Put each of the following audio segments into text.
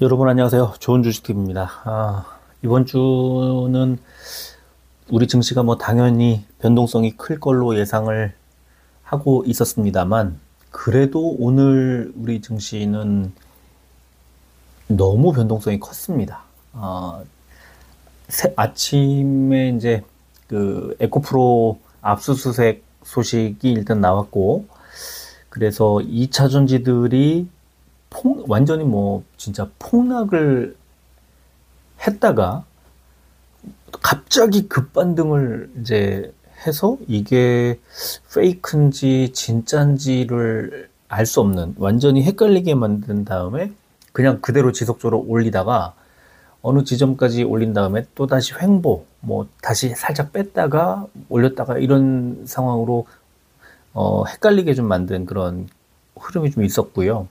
여러분 안녕하세요. 좋은 주식TV입니다. 이번 주는 우리 증시가 뭐 당연히 변동성이 클 걸로 예상을 하고 있었습니다만, 그래도 오늘 우리 증시는 너무 변동성이 컸습니다. 아침에 이제 그 에코프로 압수수색 소식이 일단 나왔고, 그래서 2차 전지들이 완전히 뭐 진짜 폭락을 했다가 갑자기 급반등을 이제 해서 이게 페이크인지 진짜인지를 알 수 없는, 완전히 헷갈리게 만든 다음에 그냥 그대로 지속적으로 올리다가 어느 지점까지 올린 다음에 또 다시 횡보, 뭐 다시 살짝 뺐다가 올렸다가 이런 상황으로 헷갈리게 좀 만든 그런 흐름이 좀 있었고요.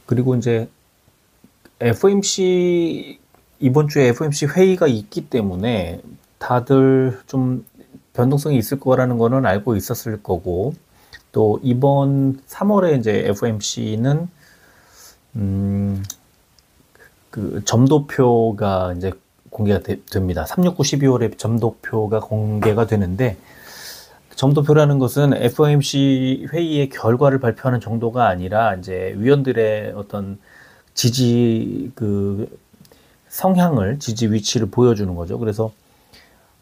그리고 이제 FOMC, 이번 주에 FOMC 회의가 있기 때문에 다들 좀 변동성이 있을 거라는 거는 알고 있었을 거고, 또 이번 3월에 이제 FOMC는 그 점도표가 이제 공개가 됩니다. 369 12월에 점도표가 공개가 되는데, 점도표라는 것은 FOMC 회의의 결과를 발표하는 정도가 아니라 이제 위원들의 어떤 지지 성향을, 지지 위치를 보여주는 거죠. 그래서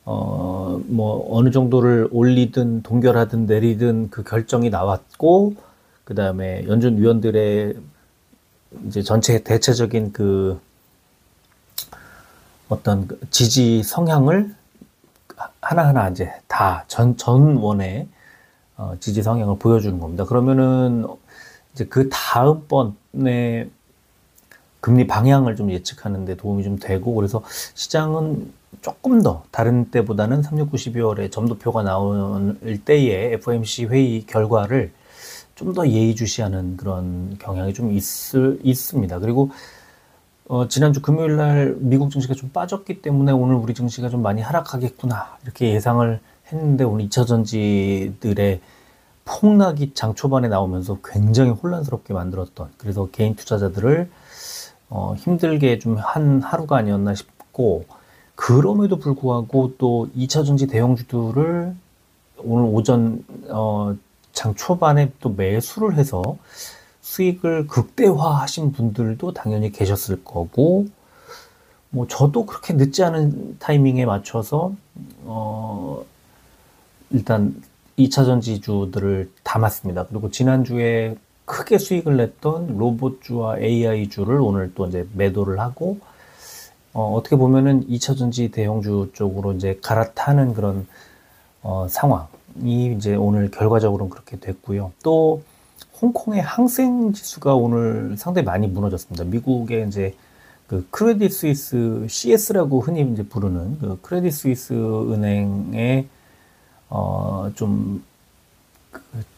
뭐 어느 정도를 올리든 동결하든 내리든 그 결정이 나왔고, 그 다음에 연준 위원들의 이제 전체 대체적인 그 어떤 지지 성향을 하나하나 이제 다 전원의 지지 성향을 보여주는 겁니다. 그러면은 이제 그 다음번에 금리 방향을 좀 예측하는 데 도움이 좀 되고, 그래서 시장은 조금 더 다른 때보다는 369 12월에 점도표가 나올 때의 FOMC 회의 결과를 좀 더 예의주시하는 그런 경향이 좀 있습니다. 그리고 지난주 금요일 날 미국 증시가 좀 빠졌기 때문에 오늘 우리 증시가 좀 많이 하락하겠구나 이렇게 예상을 했는데, 오늘 2차 전지들의 폭락이 장 초반에 나오면서 굉장히 혼란스럽게 만들었던, 그래서 개인 투자자들을 힘들게 좀 한 하루가 아니었나 싶고, 그럼에도 불구하고 또 2차 전지 대형주들을 오늘 오전 장 초반에 또 매수를 해서 수익을 극대화하신 분들도 당연히 계셨을 거고, 뭐 저도 그렇게 늦지 않은 타이밍에 맞춰서 일단 2차 전지주들을 담았습니다. 그리고 지난주에 크게 수익을 냈던 로봇주와 AI주를 오늘 또 이제 매도를 하고, 어떻게 보면은 2차 전지 대형주 쪽으로 이제 갈아타는 그런 상황이 이제 오늘 결과적으로는 그렇게 됐고요. 또 홍콩의 항생 지수가 오늘 상당히 많이 무너졌습니다. 미국의 이제 그 크레딧 스위스 CS라고 흔히 이제 부르는 그 크레딧 스위스 은행의 좀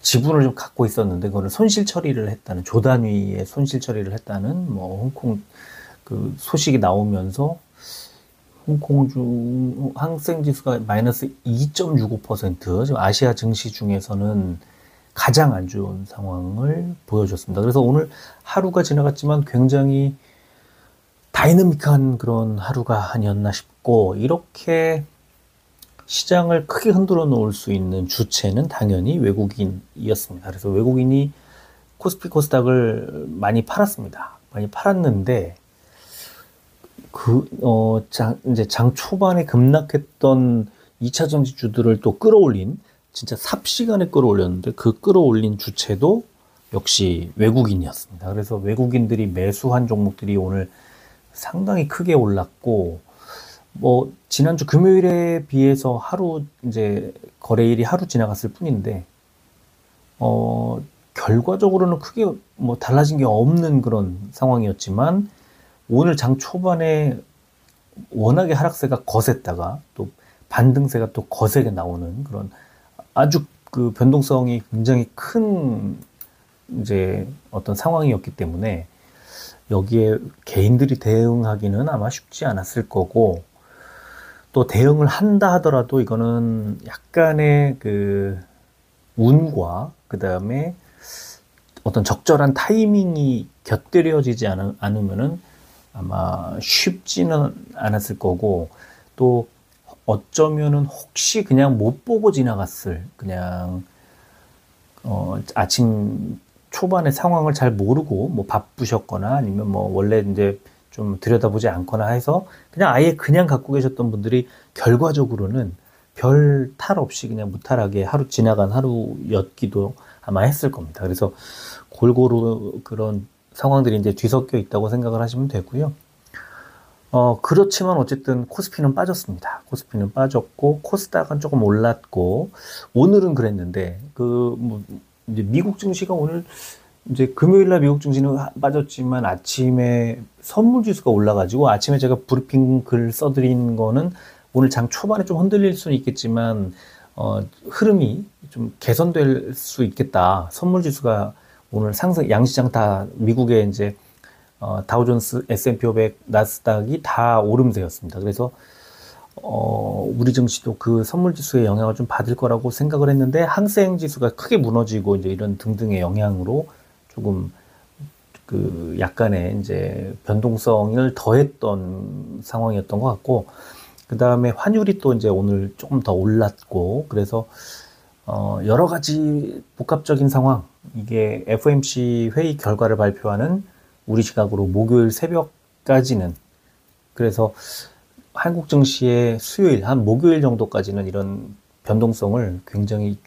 지분을 좀 갖고 있었는데, 그거를 손실 처리를 했다는, 조 단위의 손실 처리를 했다는 뭐 홍콩 그 소식이 나오면서 홍콩 항생 지수가 마이너스 2.65%, 지금 아시아 증시 중에서는 가장 안 좋은 상황을 보여줬습니다. 그래서 오늘 하루가 지나갔지만 굉장히 다이내믹한 그런 하루가 아니었나 싶고, 이렇게 시장을 크게 흔들어 놓을 수 있는 주체는 당연히 외국인이었습니다. 그래서 외국인이 코스피 코스닥을 많이 팔았습니다. 많이 팔았는데, 이제 장 초반에 급락했던 2차 전지주들을 또 끌어올린, 진짜 삽시간에 끌어올렸는데 그 끌어올린 주체도 역시 외국인이었습니다. 그래서 외국인들이 매수한 종목들이 오늘 상당히 크게 올랐고, 뭐 지난주 금요일에 비해서 하루 이제 거래일이 하루 지나갔을 뿐인데 결과적으로는 크게 뭐 달라진 게 없는 그런 상황이었지만, 오늘 장 초반에 워낙에 하락세가 거셌다가 또 반등세가 또 거세게 나오는 그런 아주 그 변동성이 굉장히 큰 이제 어떤 상황이었기 때문에, 여기에 개인들이 대응하기는 아마 쉽지 않았을 거고, 또 대응을 한다 하더라도 이거는 약간의 그 운과 그 다음에 어떤 적절한 타이밍이 곁들여지지 않으면은 아마 쉽지는 않았을 거고, 또 어쩌면은 혹시 그냥 못 보고 지나갔을, 그냥 아침 초반에 상황을 잘 모르고 뭐 바쁘셨거나 아니면 뭐 원래 이제 좀 들여다보지 않거나 해서 그냥 아예 그냥 갖고 계셨던 분들이 결과적으로는 별 탈 없이 그냥 무탈하게 하루 지나간 하루였기도 아마 했을 겁니다. 그래서 골고루 그런 상황들이 이제 뒤섞여 있다고 생각을 하시면 되고요. 그렇지만 어쨌든 코스피는 빠졌습니다. 코스피는 빠졌고, 코스닥은 조금 올랐고, 오늘은 그랬는데, 이제 미국 증시가 오늘, 이제 금요일날 미국 증시는 빠졌지만 아침에 선물 지수가 올라가지고, 아침에 제가 브리핑 글 써드린 거는 오늘 장 초반에 좀 흔들릴 수는 있겠지만, 흐름이 좀 개선될 수 있겠다. 선물 지수가 오늘 상승, 양시장 다 미국의 이제 다우존스, S&P 500, 나스닥이 다 오름세였습니다. 그래서 우리 증시도 그 선물 지수의 영향을 좀 받을 거라고 생각을 했는데, 항생 지수가 크게 무너지고 이제 이런 등등의 영향으로 조금 그 약간의 이제 변동성을 더했던 상황이었던 것 같고, 그 다음에 환율이 또 이제 오늘 조금 더 올랐고, 그래서 여러 가지 복합적인 상황, 이게 FOMC 회의 결과를 발표하는 우리 시각으로 목요일 새벽까지는, 그래서 한국 증시의 수요일, 한 목요일 정도까지는 이런 변동성을 굉장히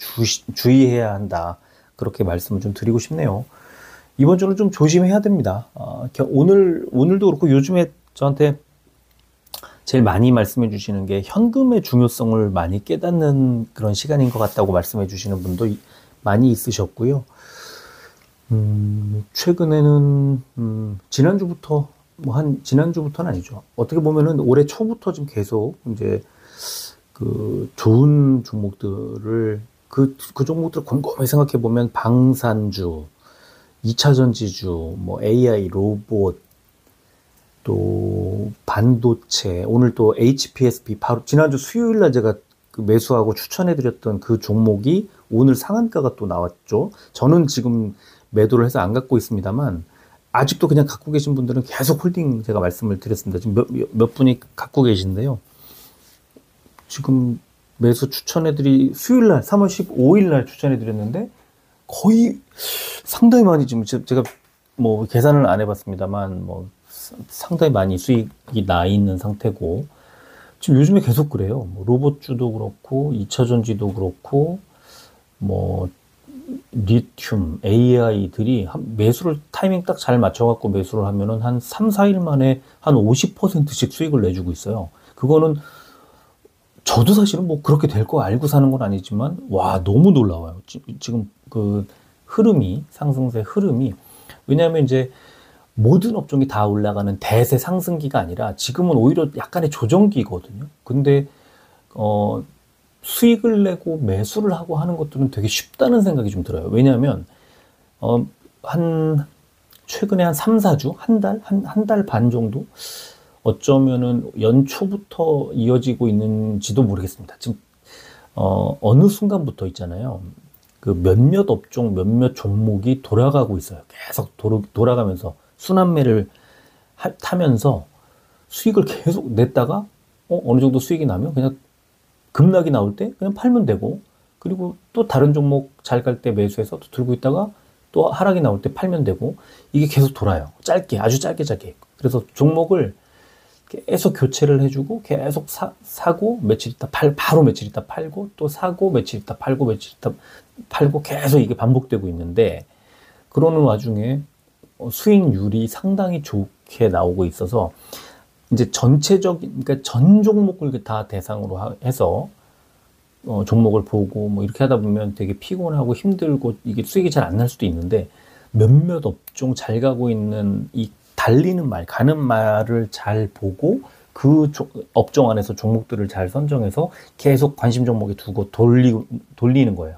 주의해야 한다. 그렇게 말씀을 좀 드리고 싶네요. 이번 주는 좀 조심해야 됩니다. 오늘도 그렇고 요즘에 저한테 제일 많이 말씀해 주시는 게 현금의 중요성을 많이 깨닫는 그런 시간인 것 같다고 말씀해 주시는 분도 많이 있으셨고요. 최근에는, 지난주부터, 지난주부터는 아니죠. 어떻게 보면은 올해 초부터 좀 계속 이제 좋은 종목들을, 그 종목들을 곰곰이 생각해 보면 방산주, 2차 전지주, 뭐 AI, 로봇, 또 반도체, 오늘 또 HPSP, 바로 지난주 수요일 날 제가 매수하고 추천해드렸던 그 종목이 오늘 상한가가 또 나왔죠. 저는 지금 매도를 해서 안 갖고 있습니다만, 아직도 그냥 갖고 계신 분들은 계속 홀딩 제가 말씀을 드렸습니다. 지금 몇 분이 갖고 계신데요. 지금 매수 수요일 날, 3월 15일 날 추천해드렸는데, 거의 상당히 많이 지금 제가 뭐 계산을 안 해봤습니다만, 뭐 상당히 많이 수익이 나 있는 상태고, 지금 요즘에 계속 그래요. 뭐 로봇주도 그렇고, 2차 전지도 그렇고, 뭐 리튬, AI들이 매수를 타이밍 딱 잘 맞춰갖고 매수를 하면은 한 3, 4일 만에 한 50%씩 수익을 내주고 있어요. 그거는 저도 사실은 뭐 그렇게 될 거 알고 사는 건 아니지만, 와, 너무 놀라워요. 지금 그 흐름이, 상승세 흐름이, 왜냐하면 이제 모든 업종이 다 올라가는 대세 상승기가 아니라 지금은 오히려 약간의 조정기거든요. 근데 수익을 내고 매수를 하고 하는 것들은 되게 쉽다는 생각이 좀 들어요. 왜냐하면 최근에 한 3, 4주, 한 달 반 정도, 어쩌면은 연초부터 이어지고 있는지도 모르겠습니다. 지금 어느 순간부터 있잖아요. 그 몇몇 업종, 몇몇 종목이 돌아가고 있어요. 계속 돌아가면서 순환매를 타면서 수익을 계속 냈다가 어느 정도 수익이 나면 그냥 급락이 나올 때 그냥 팔면 되고, 그리고 또 다른 종목 잘 갈 때 매수해서 또 들고 있다가 또 하락이 나올 때 팔면 되고, 이게 계속 돌아요. 아주 짧게. 그래서 종목을 계속 교체를 해주고 계속 사고 며칠 있다 바로 며칠 있다 팔고, 또 사고 며칠 있다 팔고, 며칠 있다 팔고, 계속 이게 반복되고 있는데, 그러는 와중에 수익률이 상당히 좋게 나오고 있어서, 이제 그러니까 전 종목을 다 대상으로 해서 종목을 보고 뭐 이렇게 하다 보면 되게 피곤하고 힘들고 이게 수익이 잘 안 날 수도 있는데, 몇몇 업종 잘 가고 있는 이 가는 말을 잘 보고 그 업종 안에서 종목들을 잘 선정해서 계속 관심 종목에 두고 돌리는 거예요.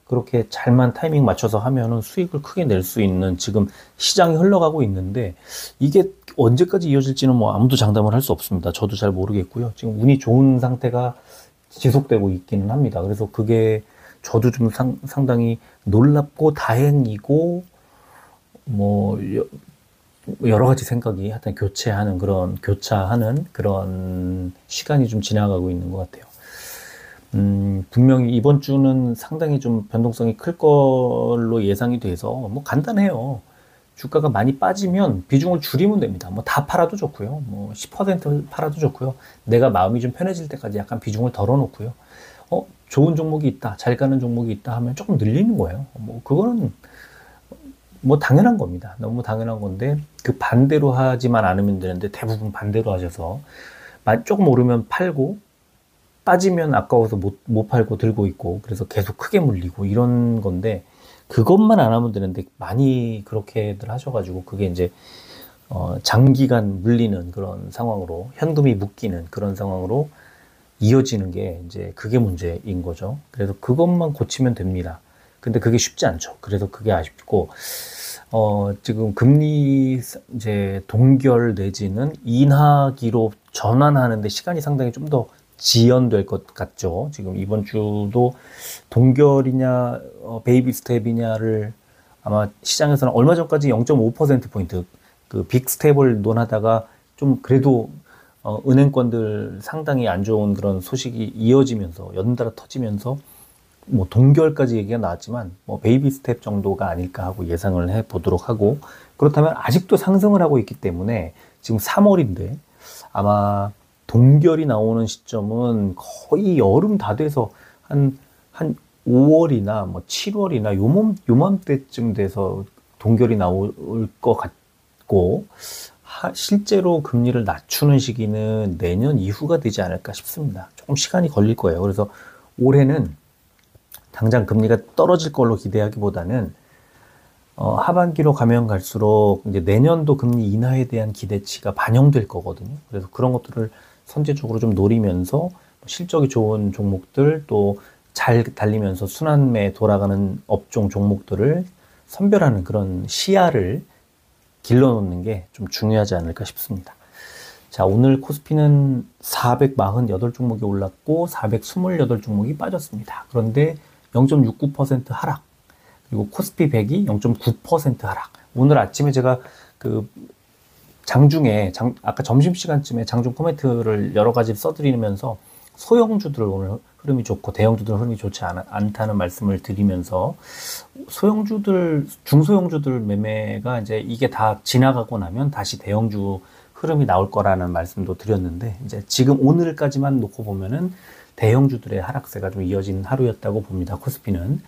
그렇게 잘만 타이밍 맞춰서 하면은 수익을 크게 낼 수 있는 지금 시장이 흘러가고 있는데, 이게 언제까지 이어질지는 뭐 아무도 장담을 할 수 없습니다. 저도 잘 모르겠고요. 지금 운이 좋은 상태가 지속되고 있기는 합니다. 그래서 그게 저도 좀 상당히 놀랍고 다행이고, 뭐 여러 가지 생각이 하여튼 교차하는 그런 시간이 좀 지나가고 있는 것 같아요. 분명히 이번 주는 상당히 좀 변동성이 클 걸로 예상이 돼서 뭐 간단해요. 주가가 많이 빠지면 비중을 줄이면 됩니다. 뭐 다 팔아도 좋고요. 뭐 10% 팔아도 좋고요. 내가 마음이 좀 편해질 때까지 약간 비중을 덜어놓고요. 좋은 종목이 있다, 잘 가는 종목이 있다 하면 조금 늘리는 거예요. 뭐 그거는 뭐 당연한 겁니다. 너무 당연한 건데 그 반대로 하지만 않으면 되는데 대부분 반대로 하셔서 조금 오르면 팔고 빠지면 아까워서 못 팔고 들고 있고 그래서 계속 크게 물리고 이런 건데 그것만 안 하면 되는데 많이 그렇게들 하셔가지고 그게 이제 장기간 물리는 그런 상황으로 현금이 묶이는 그런 상황으로 이어지는 게 이제 그게 문제인 거죠. 그래서 그것만 고치면 됩니다. 근데 그게 쉽지 않죠. 그래서 그게 아쉽고 지금 금리 이제 동결 내지는 인하기로 전환하는데 시간이 상당히 좀 더 지연될 것 같죠. 지금 이번 주도 동결이냐 베이비 스텝이냐를 아마 시장에서는 얼마 전까지 0.5%포인트 그 빅 스텝을 논하다가 좀 그래도 은행권들 상당히 안 좋은 그런 소식이 이어지면서 연달아 터지면서 뭐 동결까지 얘기가 나왔지만 뭐 베이비 스텝 정도가 아닐까 하고 예상을 해 보도록 하고 그렇다면 아직도 상승을 하고 있기 때문에 지금 3월인데 아마 동결이 나오는 시점은 거의 여름 다 돼서 한 5월이나 뭐 7월이나 요맘때쯤 돼서 동결이 나올 것 같고 실제로 금리를 낮추는 시기는 내년 이후가 되지 않을까 싶습니다. 조금 시간이 걸릴 거예요. 그래서 올해는 당장 금리가 떨어질 걸로 기대하기보다는 하반기로 가면 갈수록 이제 내년도 금리 인하에 대한 기대치가 반영될 거거든요. 그래서 그런 것들을 선제적으로 좀 노리면서 실적이 좋은 종목들 또 잘 달리면서 순환매 돌아가는 업종 종목들을 선별하는 그런 시야를 길러놓는 게 좀 중요하지 않을까 싶습니다. 자, 오늘 코스피는 448종목이 올랐고 428종목이 빠졌습니다. 그런데 0.69% 하락. 그리고 코스피 100이 0.9% 하락. 오늘 아침에 제가 그 아까 점심시간쯤에 장중 코멘트를 여러 가지 써드리면서 소형주들 오늘 흐름이 좋고 대형주들 흐름이 좋지 않다는 말씀을 드리면서 중소형주들 매매가 이제 이게 다 지나가고 나면 다시 대형주 흐름이 나올 거라는 말씀도 드렸는데 이제 지금 오늘까지만 놓고 보면은 대형주들의 하락세가 좀 이어진 하루였다고 봅니다. 코스피는.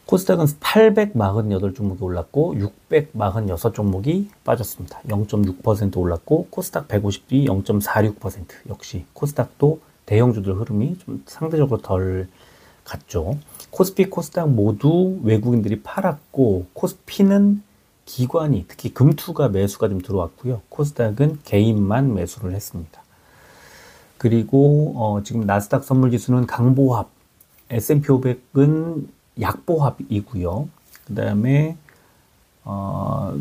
코스닥은 848종목이 올랐고 646종목이 빠졌습니다. 0.6% 올랐고 코스닥 150이 0.46%. 역시 코스닥도 대형주들 흐름이 좀 상대적으로 덜 갔죠. 코스피, 코스닥 모두 외국인들이 팔았고 코스피는 기관이 특히 금투가 매수가 좀 들어왔고요. 코스닥은 개인만 매수를 했습니다. 그리고 지금 나스닥 선물지수는 강보합, S&P 500은 약보합이고요. 그 다음에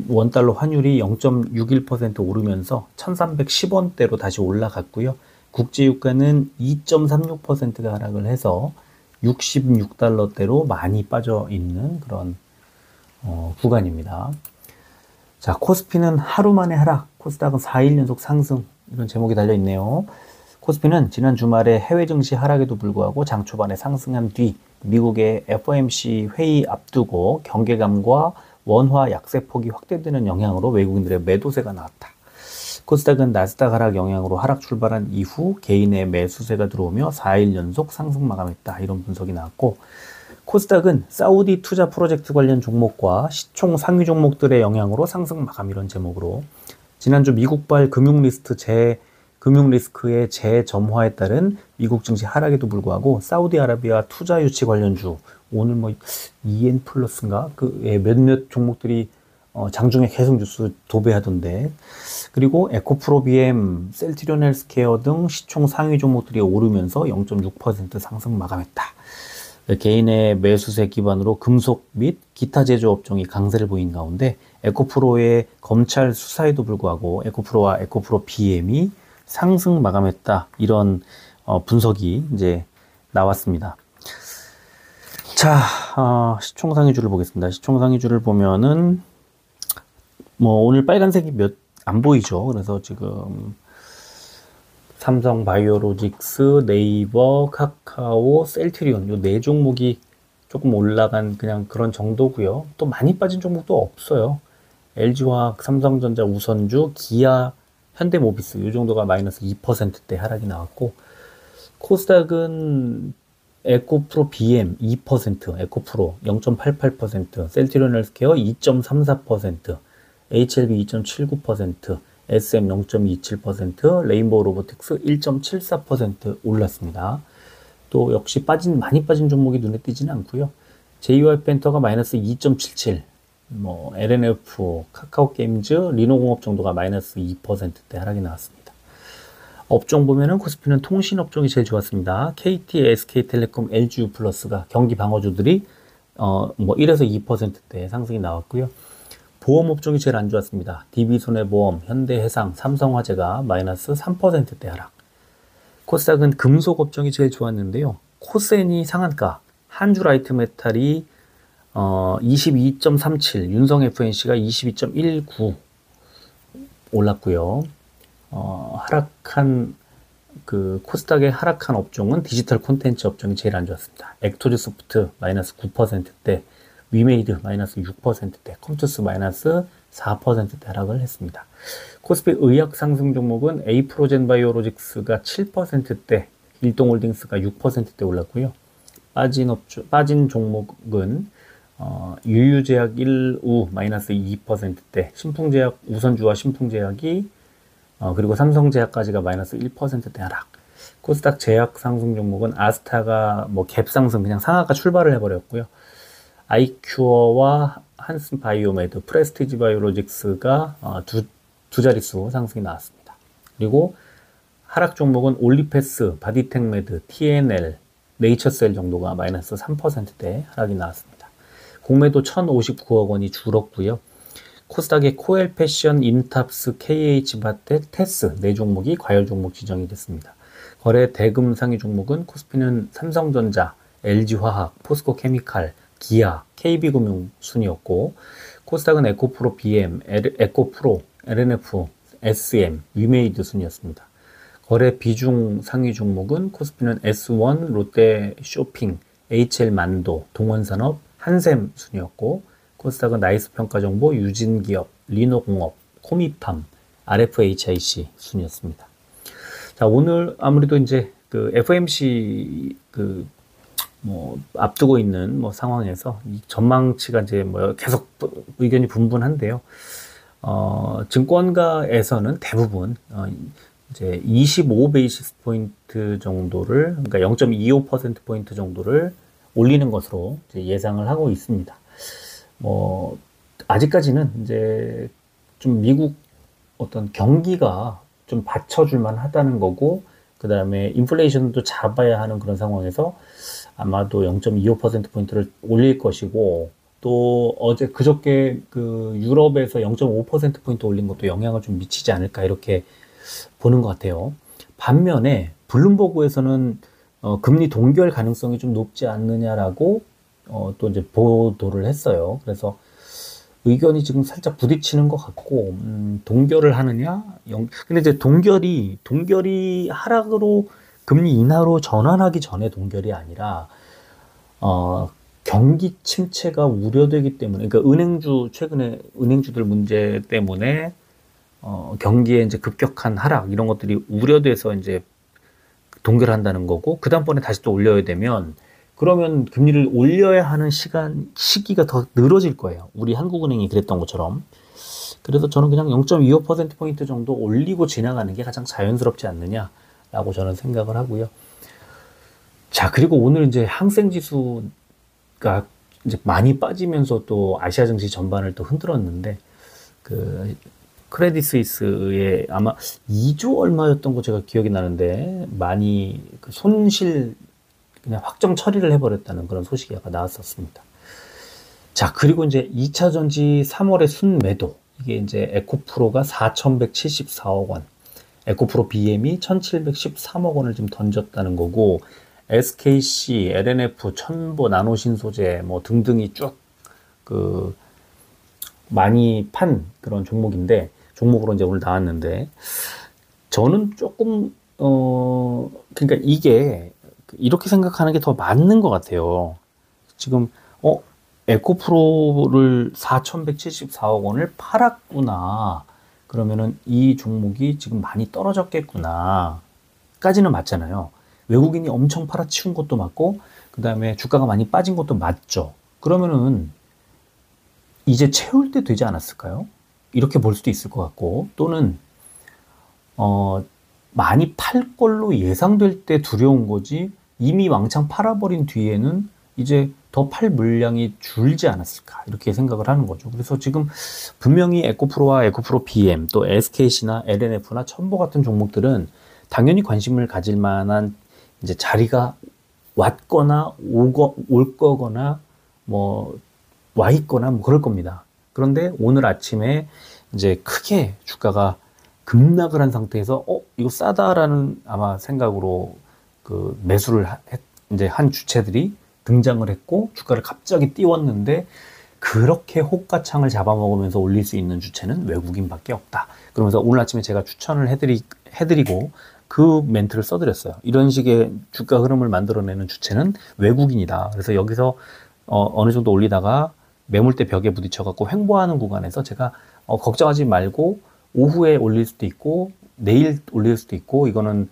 원달러 환율이 0.61% 오르면서 1310원대로 다시 올라갔고요. 국제유가는 2.36%가 하락을 해서 66달러대로 많이 빠져 있는 그런 구간입니다. 자, 코스피는 하루 만에 하락, 코스닥은 4일 연속 상승 이런 제목이 달려 있네요. 코스피는 지난 주말에 해외 증시 하락에도 불구하고 장 초반에 상승한 뒤 미국의 FOMC 회의 앞두고 경계감과 원화 약세 폭이 확대되는 영향으로 외국인들의 매도세가 나왔다. 코스닥은 나스닥 하락 영향으로 하락 출발한 이후 개인의 매수세가 들어오며 4일 연속 상승 마감했다. 이런 분석이 나왔고 코스닥은 사우디 투자 프로젝트 관련 종목과 시총 상위 종목들의 영향으로 상승 마감 이런 제목으로 지난주 미국발 금융 리스크의 재점화에 따른 미국 증시 하락에도 불구하고 사우디아라비아 투자 유치 관련주 오늘 뭐 EN 플러스인가 몇몇 종목들이 장중에 계속 뉴스 도배하던데 그리고 에코프로 BM, 셀트리온 헬스케어 등 시총 상위 종목들이 오르면서 0.6% 상승 마감했다. 개인의 매수세 기반으로 금속 및 기타 제조 업종이 강세를 보인 가운데 에코프로의 검찰 수사에도 불구하고 에코프로와 에코프로 BM이 상승 마감했다. 이런 분석이 이제 나왔습니다. 자, 시총상위주를 보겠습니다. 시총상위주를 보면은 뭐 오늘 빨간색이 안 보이죠. 그래서 지금 삼성 바이오로직스, 네이버, 카카오, 셀트리온 요 네 종목이 조금 올라간 그냥 그런 정도고요. 또 많이 빠진 종목도 없어요. LG화학, 삼성전자, 우선주, 기아, 현대모비스 이 정도가 마이너스 2%대 하락이 나왔고, 코스닥은 에코프로 BM 2%, 에코프로 0.88%, 셀트리온 헬스케어 2.34%, HLB 2.79%, SM 0.27%, 레인보우 로보틱스 1.74% 올랐습니다. 또 역시 많이 빠진 종목이 눈에 띄지는 않고요. JY펜터가 마이너스 2.77, 뭐 LNF, 카카오게임즈, 리노공업 정도가 마이너스 2%대 하락이 나왔습니다. 업종 보면은 코스피는 통신업종이 제일 좋았습니다. KT, SK텔레콤, LGU 플러스가 경기 방어주들이 뭐 1에서 2%대 상승이 나왔고요. 보험업종이 제일 안 좋았습니다. DB손해보험, 현대해상, 삼성화재가 마이너스 3%대 하락. 코스닥은 금속업종이 제일 좋았는데요. 코센이 상한가, 한주라이트메탈이 22.37, 윤성FNC가 22.19 올랐고요. 코스닥의 하락한 업종은 디지털 콘텐츠 업종이 제일 안 좋았습니다. 액토리 소프트 마이너스 9%대, 위메이드 마이너스 6%대, 컴투스 마이너스 4%대 하락을 했습니다. 코스피 의학 상승 종목은 에이프로젠 바이오로직스가 7%대, 일동홀딩스가 6%대 올랐고요. 빠진 종목은 유유제약 1우 마이너스 2%대, 신풍제약, 우선주와 신풍제약이 그리고 삼성제약까지가 마이너스 1%대 하락. 코스닥 제약 상승 종목은 아스타가 뭐 갭 상승 그냥 상하가 출발을 해버렸고요. 아이큐어와 한스바이오메드, 프레스티지 바이오로직스가 두 자릿수 상승이 나왔습니다. 그리고 하락 종목은 올리패스, 바디텍메드, TNL, 네이처셀 정도가 마이너스 3%대 하락이 나왔습니다. 공매도 1,059억 원이 줄었고요. 코스닥의 코엘 패션, 인탑스, KH바텍, 테스 네 종목이 과열 종목 지정이 됐습니다. 거래 대금 상위 종목은 코스피는 삼성전자, LG화학, 포스코케미칼, 기아, KB금융 순이었고, 코스닥은 에코프로 BM, 에코프로, LNF, SM, 위메이드 순이었습니다. 거래 비중 상위 종목은 코스피는 S1, 롯데쇼핑, HL만도, 동원산업, 한샘 순이었고, 코스닥은 나이스평가정보, 유진기업, 리노공업, 코미팜, RFHIC 순이었습니다. 자, 오늘 아무래도 이제 그 FOMC 앞두고 있는 상황에서 이 전망치가 이제 계속 의견이 분분한데요. 증권가에서는 대부분 이제 25 베이시스 포인트 정도를, 그러니까 0.25% 포인트 정도를 올리는 것으로 이제 예상을 하고 있습니다. 아직까지는 이제 좀 미국 어떤 경기가 좀 받쳐줄만 하다는 거고, 그 다음에 인플레이션도 잡아야 하는 그런 상황에서 아마도 0.25% 포인트를 올릴 것이고, 또 그저께 그 유럽에서 0.5% 포인트 올린 것도 영향을 좀 미치지 않을까 이렇게 보는 것 같아요. 반면에 블룸버그에서는 금리 동결 가능성이 좀 높지 않느냐라고 또 이제 보도를 했어요. 그래서 의견이 지금 살짝 부딪히는 것 같고, 동결을 하느냐? 근데 이제 동결이 하락으로 금리 인하로 전환하기 전에 동결이 아니라, 경기 침체가 우려되기 때문에, 그러니까 최근에 은행주들 문제 때문에, 경기에 이제 급격한 하락, 이런 것들이 우려돼서 이제 동결한다는 거고, 그 다음번에 다시 또 올려야 되면, 그러면 금리를 올려야 하는 시기가 더 늘어질 거예요. 우리 한국은행이 그랬던 것처럼. 그래서 저는 그냥 0.25% 포인트 정도 올리고 지나가는 게 가장 자연스럽지 않느냐라고 저는 생각을 하고요. 자, 그리고 오늘 이제 항생지수가 이제 많이 빠지면서 또 아시아 증시 전반을 또 흔들었는데, 크레딧 스위스의 아마 2조 얼마였던 거 제가 기억이 나는데, 많이 손실 그냥 확정 처리를 해버렸다는 그런 소식이 아까 나왔었습니다. 자, 그리고 이제 2차 전지 3월의 순매도, 이게 이제 에코프로가 4,174억 원, 에코프로 BM이 1,713억 원을 좀 던졌다는 거고, SKC, LNF, 천보, 나노신소재 등등이 쭉 많이 판 그런 종목으로 이제 오늘 나왔는데, 저는 조금, 그러니까 이게, 이렇게 생각하는 게 더 맞는 것 같아요. 지금, 에코프로를 4,174억 원을 팔았구나. 그러면은 이 종목이 지금 많이 떨어졌겠구나. 까지는 맞잖아요. 외국인이 엄청 팔아치운 것도 맞고, 그 다음에 주가가 많이 빠진 것도 맞죠. 그러면은 이제 채울 때 되지 않았을까요? 이렇게 볼 수도 있을 것 같고, 또는, 어, 많이 팔 걸로 예상될 때 두려운 거지, 이미 왕창 팔아버린 뒤에는 이제 더 팔 물량이 줄지 않았을까, 이렇게 생각을 하는 거죠. 그래서 지금 분명히 에코프로와 에코프로 BM, 또 SKC나 LNF나 첨보 같은 종목들은 당연히 관심을 가질 만한 이제 자리가 왔거나 올 거거나 뭐 와 있거나 뭐 그럴 겁니다. 그런데 오늘 아침에 이제 크게 주가가 급락을 한 상태에서 이거 싸다라는 아마 생각으로 그 매수를 이제 한 주체들이 등장을 했고 주가를 갑자기 띄웠는데, 그렇게 호가창을 잡아먹으면서 올릴 수 있는 주체는 외국인밖에 없다. 그러면서 오늘 아침에 제가 추천을 해드리고 그 멘트를 써드렸어요. 이런 식의 주가 흐름을 만들어내는 주체는 외국인이다. 그래서 여기서 어느 정도 올리다가 매물대 벽에 부딪혀갖고 횡보하는 구간에서 제가 걱정하지 말고 오후에 올릴 수도 있고 내일 올릴 수도 있고, 이거는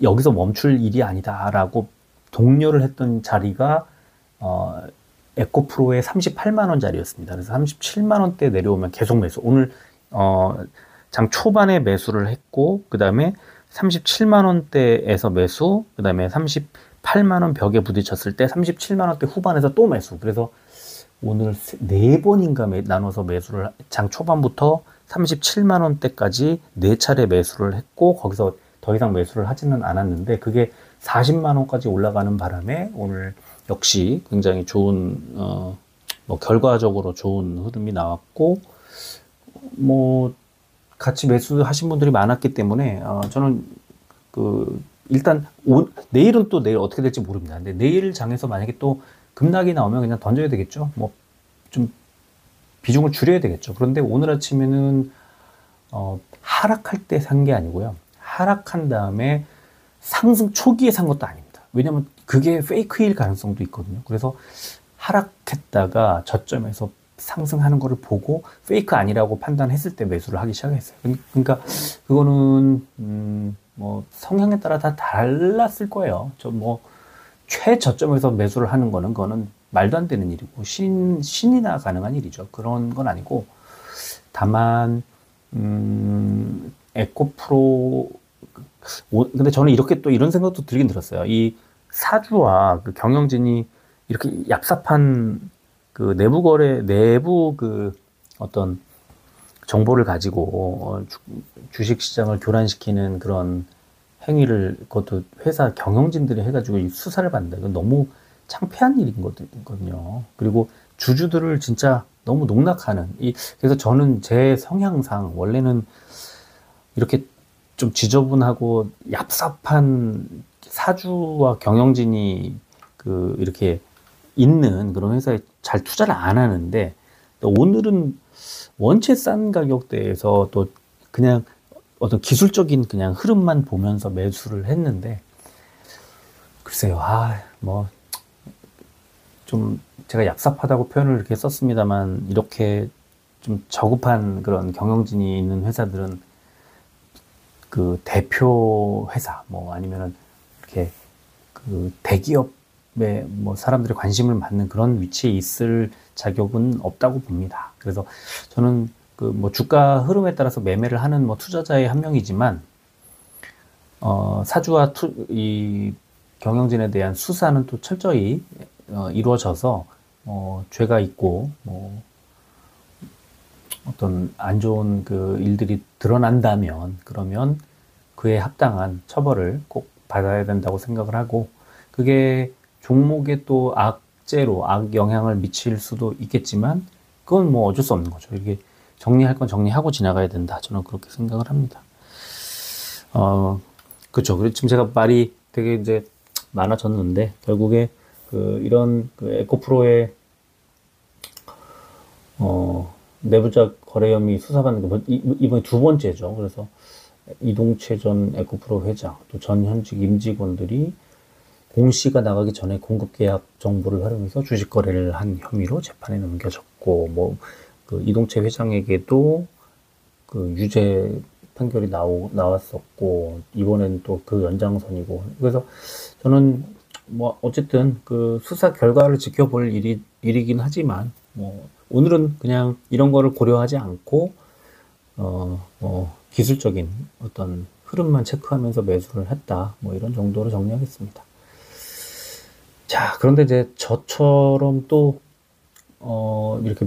여기서 멈출 일이 아니다라고 독려를 했던 자리가 에코프로의 38만 원짜리였습니다. 그래서 37만 원대 내려오면 계속 매수. 오늘 장 초반에 매수를 했고, 그 다음에 37만 원대에서 매수, 그 다음에 38만 원 벽에 부딪혔을 때 37만 원대 후반에서 또 매수. 그래서 오늘 4번인가 나눠서 매수를, 장 초반부터 37만 원대까지 4차례 매수를 했고, 거기서 더 이상 매수를 하지는 않았는데, 그게 40만 원까지 올라가는 바람에 오늘 역시 굉장히 좋은, 뭐 결과적으로 좋은 흐름이 나왔고, 뭐 같이 매수하신 분들이 많았기 때문에 저는 일단 내일은 또 내일 어떻게 될지 모릅니다. 근데 내일 장에서 만약에 또 급락이 나오면 그냥 던져야 되겠죠. 뭐 좀 비중을 줄여야 되겠죠. 그런데 오늘 아침에는 하락할 때 산 게 아니고요. 하락한 다음에 상승 초기에 산 것도 아닙니다. 왜냐면 그게 페이크일 가능성도 있거든요. 그래서 하락했다가 저점에서 상승하는 거를 보고 페이크 아니라고 판단했을 때 매수를 하기 시작했어요. 그러니까 그거는 뭐 성향에 따라 다 달랐을 거예요. 뭐 최저점에서 매수를 하는 거는 그거는 말도 안 되는 일이고 신이나 가능한 일이죠. 그런 건 아니고, 다만 에코프로 근데 저는 이렇게 또 이런 생각도 들긴 들었어요. 이 사주와 그 경영진이 이렇게 얍삽한 그 내부 그 어떤 정보를 가지고 주식 시장을 교란시키는 그런 행위를, 그것도 회사 경영진들이 해가지고 이 수사를 받는다. 이건 너무 창피한 일이거든요. 그리고 주주들을 진짜 너무 농락하는 그래서 저는 제 성향상 원래는 이렇게 좀 지저분하고 얍삽한 사주와 경영진이 이렇게 있는 그런 회사에 잘 투자를 안 하는데, 또 오늘은 원체 싼 가격대에서 또 그냥 어떤 기술적인 그냥 흐름만 보면서 매수를 했는데, 글쎄요, 뭐 좀 제가 얍삽하다고 표현을 이렇게 썼습니다만, 이렇게 좀 저급한 그런 경영진이 있는 회사들은 그 대표 회사 뭐 아니면은 이렇게 그 대기업에 뭐 사람들이 관심을 받는 그런 위치에 있을 자격은 없다고 봅니다. 그래서 저는 그 뭐 주가 흐름에 따라서 매매를 하는 뭐 투자자의 한 명이지만, 사주와 이 경영진에 대한 수사는 또 철저히 이루어져서 죄가 있고 뭐 어떤 안 좋은 그 일들이 드러난다면, 그러면 그에 합당한 처벌을 꼭 받아야 된다고 생각을 하고, 그게 종목에 또 악 영향을 미칠 수도 있겠지만, 그건 뭐 어쩔 수 없는 거죠. 이게 정리할 건 정리하고 지나가야 된다. 저는 그렇게 생각을 합니다. 그렇죠. 그리고 지금 제가 말이 되게 이제 많아졌는데, 결국에 이런 에코프로의 내부자 거래 혐의 수사받는 게 이번에 두 번째죠. 그래서 이동채 전 에코프로 회장, 또 전 현직 임직원들이 공시가 나가기 전에 공급 계약 정보를 활용해서 주식 거래를 한 혐의로 재판에 넘겨졌고, 그 이동채 회장에게도 그 유죄 판결이 나왔었고, 이번엔 또 그 연장선이고, 그래서 저는 어쨌든 그 수사 결과를 지켜볼 일이긴 하지만, 오늘은 그냥 이런 거를 고려하지 않고, 기술적인 어떤 흐름만 체크하면서 매수를 했다. 이런 정도로 정리하겠습니다. 자, 그런데 이제 저처럼 또, 이렇게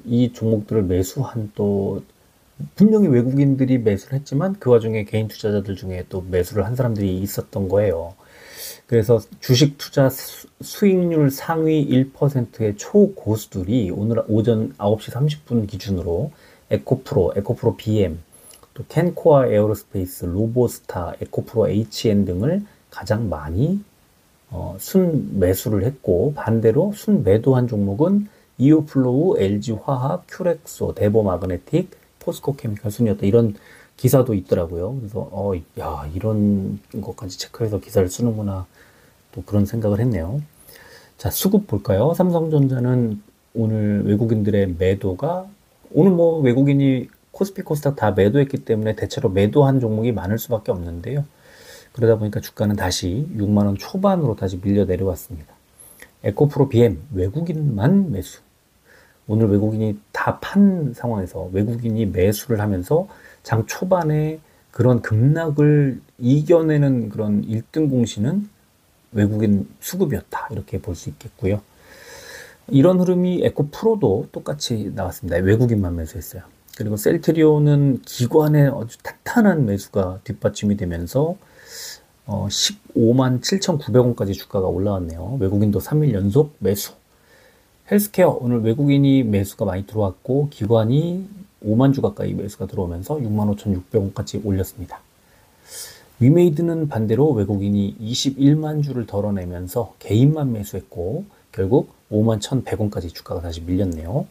이 종목들을 매수한 또, 분명히 외국인들이 매수를 했지만 그 와중에 개인 투자자들 중에 또 매수를 한 사람들이 있었던 거예요. 그래서 주식 투자 수익률 상위 1%의 초고수들이 오늘 오전 9시 30분 기준으로 에코프로 BM, 또 캔코아 에어로스페이스, 로보스타, 에코프로 HN 등을 가장 많이 순매수를 했고, 반대로 순매도한 종목은 이오플로우, LG화학, 큐렉소, 대보마그네틱, 포스코케미칼 순이었다. 이런 기사도 있더라고요. 그래서 야, 이런 것까지 체크해서 기사를 쓰는구나, 또 그런 생각을 했네요. 자, 수급 볼까요? 삼성전자는 오늘 외국인들의 매도가, 오늘 외국인이 코스피 코스닥 다 매도했기 때문에 대체로 매도한 종목이 많을 수밖에 없는데요. 그러다 보니까 주가는 다시 6만원 초반으로 다시 밀려 내려왔습니다. 에코프로 BM 외국인만 매수. 오늘 외국인이 다 판 상황에서 외국인이 매수를 하면서 장 초반에 그런 급락을 이겨내는 그런 1등 공신은 외국인 수급이었다, 이렇게 볼 수 있겠고요. 이런 흐름이 에코프로도 똑같이 나왔습니다. 외국인만 매수했어요. 그리고 셀트리온은 기관의 아주 탄탄한 매수가 뒷받침이 되면서 15만 7,900원까지 주가가 올라왔네요. 외국인도 3일 연속 매수. 헬스케어 오늘 외국인이 매수가 많이 들어왔고 기관이 5만 주 가까이 매수가 들어오면서 65,600원까지 올렸습니다. 위메이드는 반대로 외국인이 21만 주를 덜어내면서 개인만 매수했고 결국 5만 1,100원까지 주가가 다시 밀렸네요.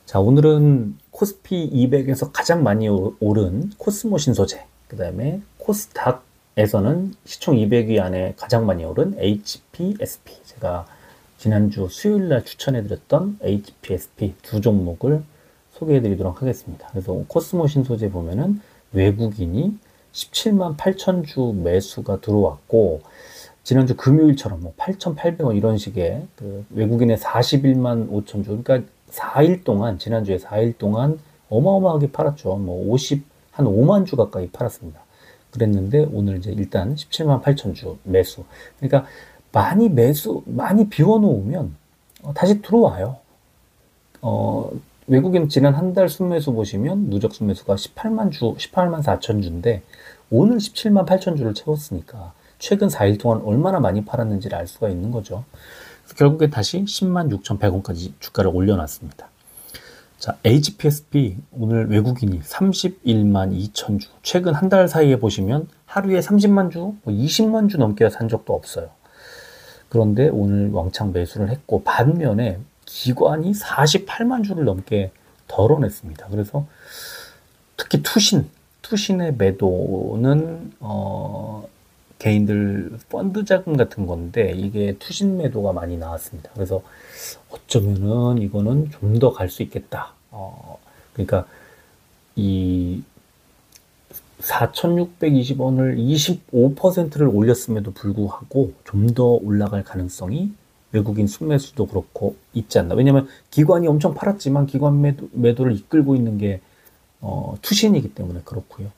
자, 오늘은 코스피 200에서 가장 많이 오른 코스모 신소재, 그 다음에 코스닥에서는 시총 200위 안에 가장 많이 오른 HPSP, 제가 지난주 수요일날 추천해드렸던 HPSP 두 종목을 소개해드리도록 하겠습니다. 그래서 코스모 신소재 보면은 외국인이 17만 8천 주 매수가 들어왔고, 지난주 금요일처럼 8,800원 이런 식의 그 외국인의 41만 5천 주, 그러니까 4일 동안, 지난주에 4일 동안 어마어마하게 팔았죠. 한 5만 주 가까이 팔았습니다. 그랬는데 오늘 이제 일단 17만 8천 주 매수. 그러니까 많이 비워놓으면 다시 들어와요. 외국인 지난 한 달 순매수 보시면 누적 순매수가 18만 4천 주인데 오늘 17만 8천 주를 채웠으니까 최근 4일 동안 얼마나 많이 팔았는지를 알 수가 있는 거죠. 그래서 결국에 다시 10만 6,100원까지 주가를 올려놨습니다. 자, HPSP 오늘 외국인이 31만 2천 주, 최근 한 달 사이에 보시면 하루에 30만 주, 20만 주 넘게 산 적도 없어요. 그런데 오늘 왕창 매수를 했고, 반면에 기관이 48만 주를 넘게 덜어냈습니다. 그래서 특히 투신의 매도는 개인들 펀드 자금 같은 건데 이게 투신 매도가 많이 나왔습니다. 그래서 어쩌면은 이거는 좀 더 갈 수 있겠다. 그러니까 이 4,620원을 25%를 올렸음에도 불구하고 좀 더 올라갈 가능성이 외국인 순매수도 그렇고 있지 않나. 왜냐면 기관이 엄청 팔았지만 기관 매도를 이끌고 있는 게 투신이기 때문에 그렇고요.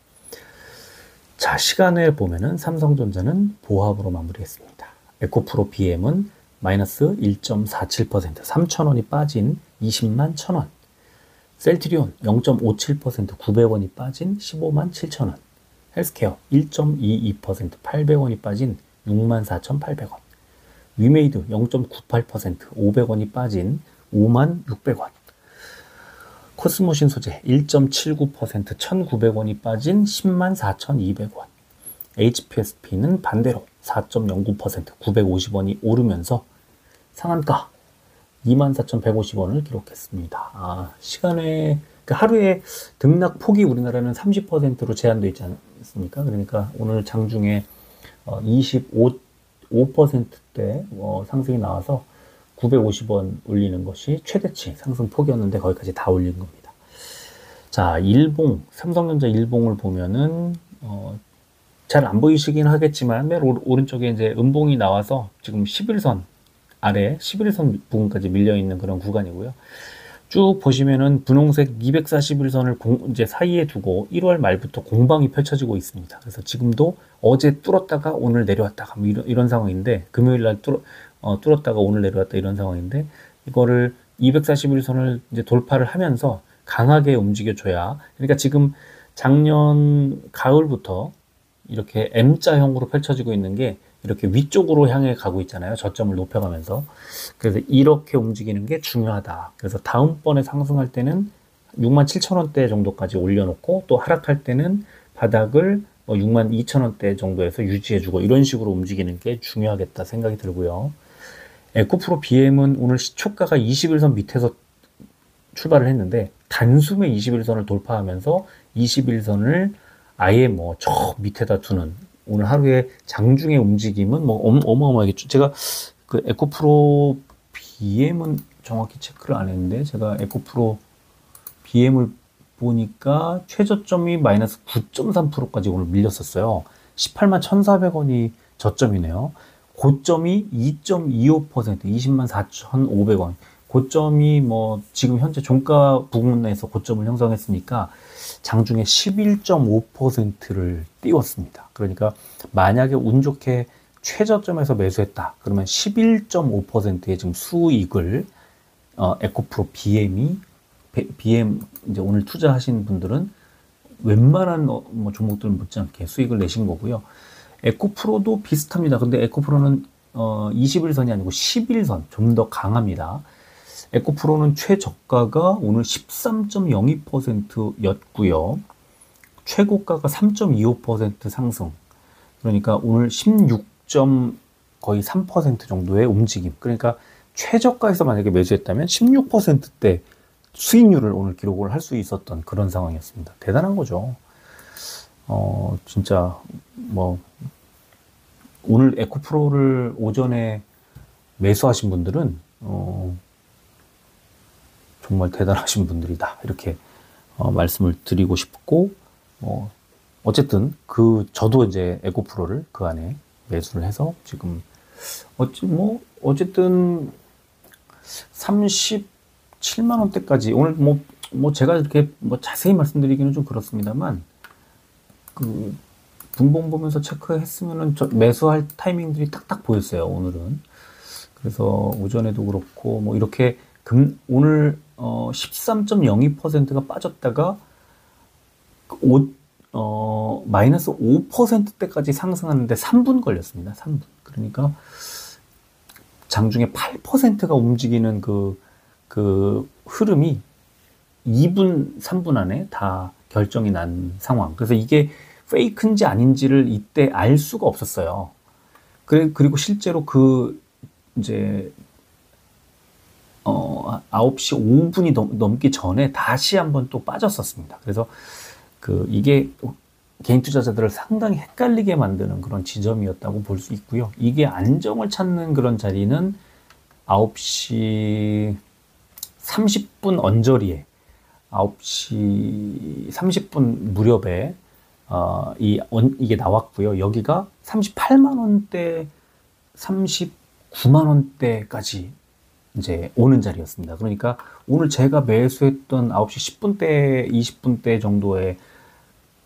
자, 시간을 보면은 삼성전자는 보합으로 마무리했습니다. 에코프로 BM은 마이너스 1.47%, 3,000원이 빠진 20만 1,000원. 셀트리온 0.57%, 900원이 빠진 15만 7,000원. 헬스케어 1.22%, 800원이 빠진 6만 4,800원. 위메이드 0.98%, 500원이 빠진 5만 600원. 코스모 신소재 1.79%, 1,900원이 빠진 10만 4,200원. HPSP는 반대로 4.09%, 950원이 오르면서 상한가 24,150원을 기록했습니다. 시간에, 그러니까 하루에 등락 폭이 우리나라는 30%로 제한되어 있지 않습니까? 그러니까 오늘 장중에 25%대 상승이 나와서 950원 올리는 것이 최대치 상승 폭이었는데 거기까지 다 올린 겁니다. 자, 일봉, 삼성전자 일봉을 보면은 잘 안 보이시긴 하겠지만 맨 오른쪽에 이제 음봉이 나와서 지금 11선 아래 11선 부분까지 밀려 있는 그런 구간이고요. 쭉 보시면은 분홍색 241선을 이제 사이에 두고 1월 말부터 공방이 펼쳐지고 있습니다. 그래서 지금도 어제 뚫었다가 오늘 내려왔다가 뭐 이런 상황인데, 금요일 날 뚫었다가 오늘 내려왔다 이런 상황인데, 이거를 241선을 이제 돌파를 하면서 강하게 움직여줘야, 그러니까 지금 작년 가을부터 이렇게 M자형으로 펼쳐지고 있는 게 이렇게 위쪽으로 향해 가고 있잖아요. 저점을 높여가면서. 그래서 이렇게 움직이는 게 중요하다. 그래서 다음번에 상승할 때는 67,000원대 정도까지 올려놓고 또 하락할 때는 바닥을 62,000원대 정도에서 유지해주고 이런 식으로 움직이는 게 중요하겠다 생각이 들고요. 에코프로 BM은 오늘 시초가가 21선 밑에서 출발을 했는데 단숨에 21선을 돌파하면서 21선을 아예 저 밑에다 두는, 오늘 하루에 장중의 움직임은 어마어마하겠죠. 제가 그 에코프로 BM은 정확히 체크를 안 했는데, 제가 에코프로 BM을 보니까 최저점이 마이너스 9.3%까지 오늘 밀렸었어요. 181,400원이 저점이네요. 고점이 2.25%, 204,500원. 고점이 지금 현재 종가 부근에서 고점을 형성했으니까 장중에 11.5%를 띄웠습니다. 그러니까 만약에 운 좋게 최저점에서 매수했다 그러면 11.5%의 지금 수익을 에코프로 BM 이제 오늘 투자하신 분들은 웬만한 종목들은 못지않게 수익을 내신 거고요. 에코프로도 비슷합니다. 근데 에코프로는 21선이 아니고 11선 좀 더 강합니다. 에코프로는 최저가가 오늘 13.02%였고요. 최고가가 3.25% 상승. 그러니까 오늘 16. 거의 3% 정도의 움직임. 그러니까 최저가에서 만약에 매수했다면 16%대 수익률을 오늘 기록을 할 수 있었던 그런 상황이었습니다. 대단한 거죠. 진짜 오늘 에코프로를 오전에 매수하신 분들은 정말 대단하신 분들이다, 이렇게 말씀을 드리고 싶고, 어쨌든 저도 이제 에코프로를 그 안에 매수를 해서 지금 어쨌든 37만 원대까지 오늘 제가 이렇게 자세히 말씀드리기는 좀 그렇습니다만, 그 분봉 보면서 체크했으면은 매수할 타이밍들이 딱딱 보였어요, 오늘은. 그래서 오전에도 그렇고 이렇게 오늘 13.02%가 빠졌다가 마이너스 5%대까지 상승하는데 3분 걸렸습니다. 3분. 그러니까 장중에 8%가 움직이는 그 흐름이 2분, 3분 안에 다 결정이 난 상황. 그래서 이게 페이크인지 아닌지를 이때 알 수가 없었어요. 그리고 실제로 이제 9시 5분이 넘기 전에 다시 한번 또 빠졌었습니다. 그래서 이게 개인 투자자들을 상당히 헷갈리게 만드는 그런 지점이었다고 볼 수 있고요. 이게 안정을 찾는 그런 자리는 9시 30분 언저리에 9시 30분 무렵에 이게 나왔고요. 여기가 38만 원대, 39만 원대까지 이제 오는 자리였습니다. 그러니까 오늘 제가 매수했던 9시 10분대, 20분대 정도의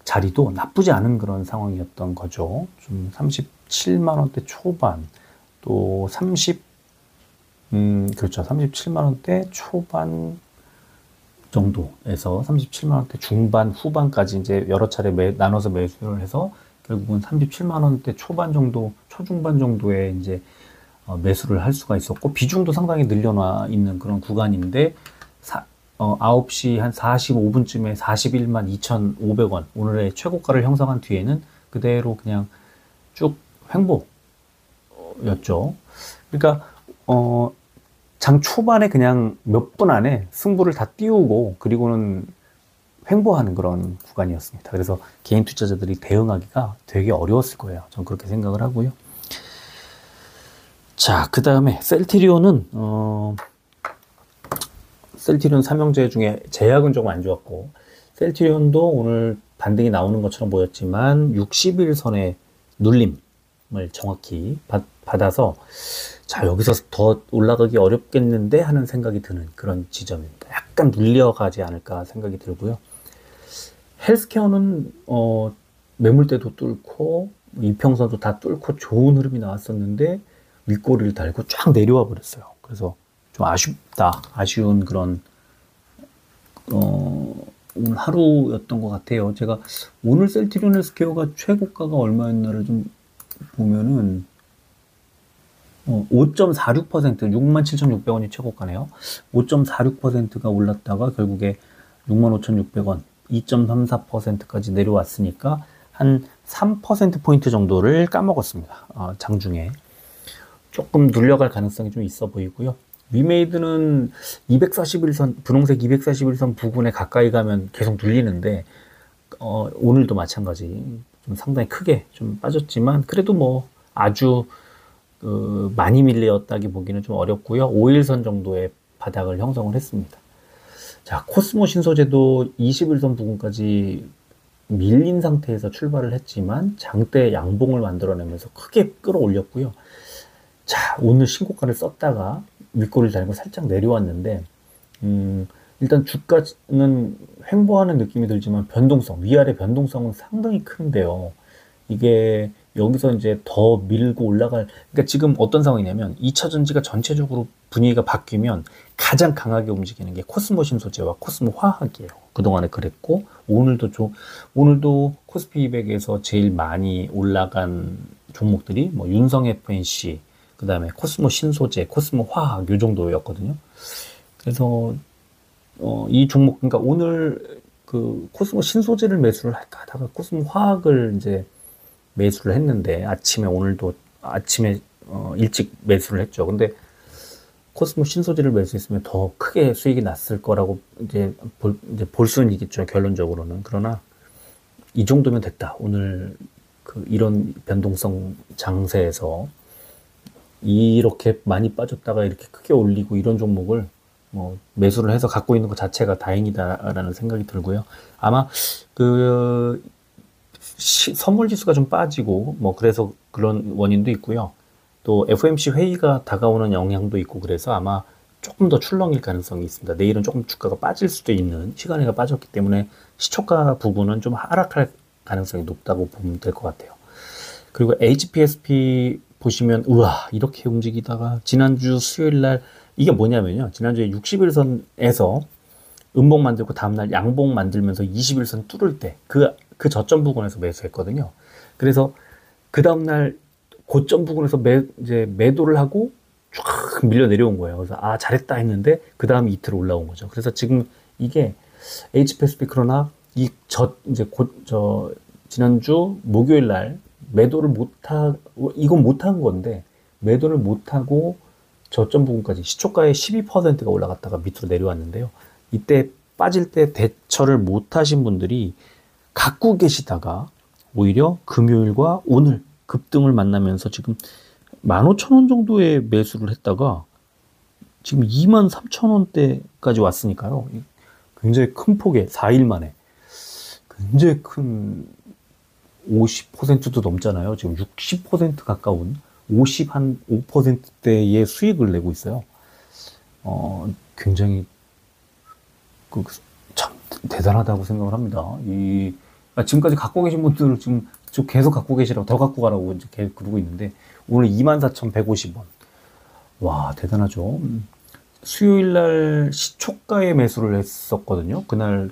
자리도 나쁘지 않은 그런 상황이었던 거죠. 좀 37만 원대 초반, 또 그렇죠. 37만 원대 초반 정도에서 37만 원대 중반, 후반까지 이제 여러 차례 나눠서 매수를 해서 결국은 37만 원대 초반 정도, 초중반 정도에 이제 매수를 할 수가 있었고, 비중도 상당히 늘려놔 있는 그런 구간인데, 9시 한 45분쯤에 41만 2,500원, 오늘의 최고가를 형성한 뒤에는 그대로 그냥 쭉 횡보였죠. 그러니까, 장 초반에 그냥 몇 분 안에 승부를 다 띄우고 그리고는 횡보하는 그런 구간이었습니다. 그래서 개인 투자자들이 대응하기가 되게 어려웠을 거예요. 전 그렇게 생각을 하고요. 자, 그 다음에 셀트리온은 셀트리온 삼형제 중에 제약은 조금 안 좋았고, 셀트리온도 오늘 반등이 나오는 것처럼 보였지만 60일선의 눌림을 정확히 받아서 자, 여기서 더 올라가기 어렵겠는데 하는 생각이 드는 그런 지점입니다. 약간 눌려가지 않을까 생각이 들고요. 헬스케어는 매물대도 뚫고 이평선도 다 뚫고 좋은 흐름이 나왔었는데 윗꼬리를 달고 쫙 내려와 버렸어요. 그래서 좀 아쉬운 그런 오늘 하루였던 것 같아요. 제가 오늘 셀트리온 헬스케어가 최고가가 얼마였나를 좀 보면은 5.46%, 67,600원이 최고가네요. 5.46%가 올랐다가 결국에 65,600원, 2.34%까지 내려왔으니까 한 3%포인트 정도를 까먹었습니다. 장중에. 조금 눌려갈 가능성이 좀 있어 보이고요. 위메이드는 241선, 분홍색 241선 부근에 가까이 가면 계속 눌리는데, 오늘도 마찬가지. 좀 상당히 크게 좀 빠졌지만, 그래도 뭐 아주 많이 밀렸다기 보기는 좀 어렵고요. 5일선 정도의 바닥을 형성을 했습니다. 자, 코스모 신소재도 21선 부근까지 밀린 상태에서 출발을 했지만 장대 양봉을 만들어내면서 크게 끌어올렸고요. 자, 오늘 신고가를 썼다가 윗꼬리를 달고 살짝 내려왔는데 일단 주가는 횡보하는 느낌이 들지만 변동성, 위아래 변동성은 상당히 큰데요. 이게 여기서 이제 더 밀고 올라갈, 그러니까 지금 어떤 상황이냐면 2차 전지가 전체적으로 분위기가 바뀌면 가장 강하게 움직이는 게 코스모 신소재와 코스모 화학이에요. 그동안에 그랬고, 오늘도 코스피 200에서 제일 많이 올라간 종목들이 뭐 윤성 FNC, 그 다음에 코스모 신소재, 코스모 화학 요 정도였거든요. 그래서 이 종목, 그러니까 오늘 그 코스모 신소재를 매수를 할까 하다가 코스모 화학을 이제 매수를 했는데 오늘도 아침에 일찍 매수를 했죠. 근데 코스모 신소재를 매수했으면 더 크게 수익이 났을 거라고 이제 볼 수는 있겠죠. 결론적으로는. 그러나 이 정도면 됐다. 오늘 이런 변동성 장세에서 이렇게 많이 빠졌다가 이렇게 크게 올리고 이런 종목을 매수를 해서 갖고 있는 것 자체가 다행이다라는 생각이 들고요. 아마 선물 지수가 좀 빠지고 그래서 그런 원인도 있고요. 또 FOMC 회의가 다가오는 영향도 있고 그래서 아마 조금 더 출렁일 가능성이 있습니다. 내일은 조금 주가가 빠질 수도 있는, 시간이가 빠졌기 때문에 시초가 부분은 좀 하락할 가능성이 높다고 보면 될 것 같아요. 그리고 HPSP 보시면 우와 이렇게 움직이다가 지난주 수요일날 이게 뭐냐면요, 지난주에 60일선에서 음봉 만들고 다음날 양봉 만들면서 21선 뚫을 때 그 저점 부근에서 매수했거든요. 그래서 그 다음날 고점 부근에서 이제 매도를 하고 쫙 밀려 내려온 거예요. 그래서 잘했다 했는데 그 다음 이틀 올라온 거죠. 그래서 지금 이게 HPSP, 그러나 지난주 목요일 날 매도를 이건 못한 건데 매도를 못하고 저점 부분까지 시초가의 12%가 올라갔다가 밑으로 내려왔는데요. 이때 빠질 때 대처를 못하신 분들이 갖고 계시다가 오히려 금요일과 오늘 급등을 만나면서 지금 15,000원 정도의 매수를 했다가 지금 23,000원대까지 왔으니까요. 굉장히 큰 폭의 4일 만에 굉장히 큰 50%도 넘잖아요. 지금 60% 가까운 5%대의 수익을 내고 있어요. 굉장히 참 대단하다고 생각을 합니다. 지금까지 갖고 계신 분들은 지금 계속 갖고 계시라고, 더 갖고 가라고 이제 계속 그러고 있는데 오늘 24,150원. 와, 대단하죠. 수요일 날 시초가에 매수를 했었거든요. 그날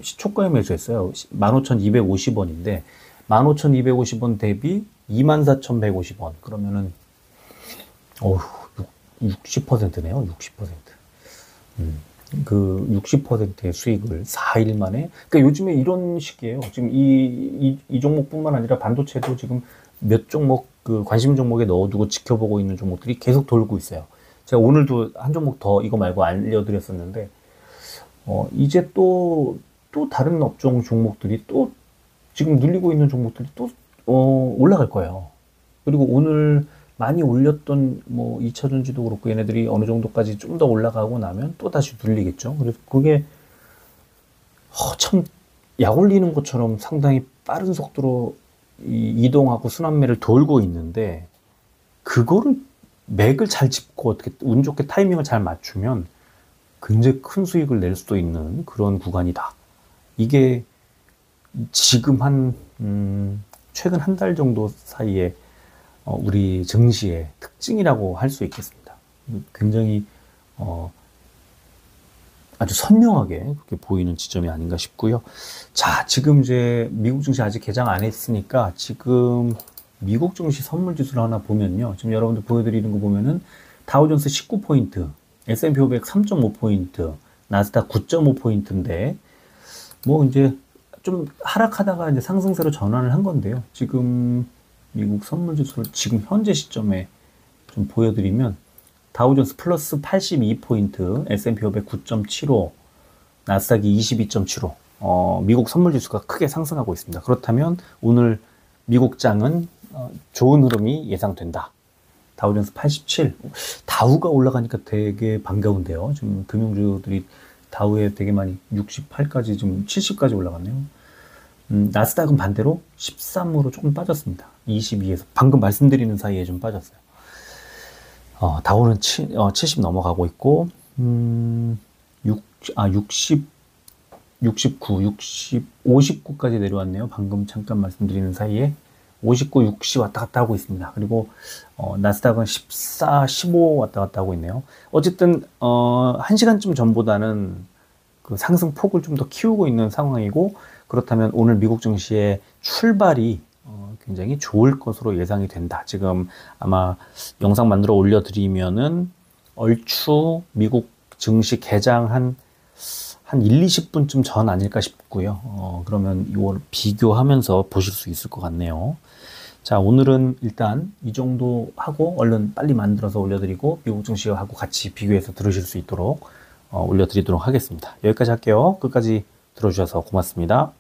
시초가에 매수했어요. 15,250원인데 15,250원 대비 24,150원. 그러면은 60%네요. 60%. 그 60%의 수익을 4일 만에. 그러니까 요즘에 이런 식이에요. 지금 이 종목뿐만 아니라 반도체도 지금 몇 종목 관심 종목에 넣어두고 지켜보고 있는 종목들이 계속 돌고 있어요. 제가 오늘도 한 종목 더 이거 말고 알려드렸었는데, 이제 또 다른 업종 종목들이 또 지금 눌리고 있는 종목들이 또 올라갈 거예요. 그리고 오늘 많이 올렸던 뭐 2차전지도 그렇고 얘네들이 어느 정도까지 좀 더 올라가고 나면 또 다시 눌리겠죠. 그래서 그게 참 약 올리는 것처럼 상당히 빠른 속도로 이동하고 순환매를 돌고 있는데, 그거를 맥을 잘 짚고 어떻게 운 좋게 타이밍을 잘 맞추면 굉장히 큰 수익을 낼 수도 있는 그런 구간이다. 이게 지금 최근 한 달 정도 사이에 우리 증시의 특징이라고 할 수 있겠습니다. 굉장히 아주 선명하게 그렇게 보이는 지점이 아닌가 싶고요. 자, 지금 이제 미국 증시 아직 개장 안 했으니까 지금 미국 증시 선물 지수를 하나 보면요. 지금 여러분들 보여드리는 거 보면은 다우존스 19포인트, S&P 500 3.5포인트, 나스닥 9.5포인트인데, 뭐 이제 좀 하락하다가 이제 상승세로 전환을 한 건데요. 지금 미국 선물 지수를 지금 현재 시점에 좀 보여드리면, 다우존스 플러스 82포인트, S&P 500 9.75, 나스닥이 22.75, 미국 선물 지수가 크게 상승하고 있습니다. 그렇다면 오늘 미국 장은 좋은 흐름이 예상된다. 다우존스 87, 다우가 올라가니까 되게 반가운데요. 지금 금융주들이 다우에 되게 많이 68까지 지금 70까지 올라갔네요. 나스닥은 반대로 13으로 조금 빠졌습니다. 22에서 방금 말씀드리는 사이에 좀 빠졌어요. 다우는 70 넘어가고 있고, 59까지 내려왔네요. 방금 잠깐 말씀드리는 사이에 59, 60 왔다 갔다 하고 있습니다. 그리고 나스닥은 14, 15 왔다 갔다 하고 있네요. 어쨌든 1시간쯤 전보다는 그 상승 폭을 좀 더 키우고 있는 상황이고, 그렇다면 오늘 미국 증시의 출발이 굉장히 좋을 것으로 예상이 된다. 지금 아마 영상 만들어 올려드리면은 얼추 미국 증시 개장 한 1, 20분쯤 전 아닐까 싶고요. 그러면 이걸 비교하면서 보실 수 있을 것 같네요. 자, 오늘은 일단 이 정도 하고 얼른 빨리 만들어서 올려드리고 미국 증시하고 같이 비교해서 들으실 수 있도록 올려드리도록 하겠습니다. 여기까지 할게요. 끝까지 들어주셔서 고맙습니다.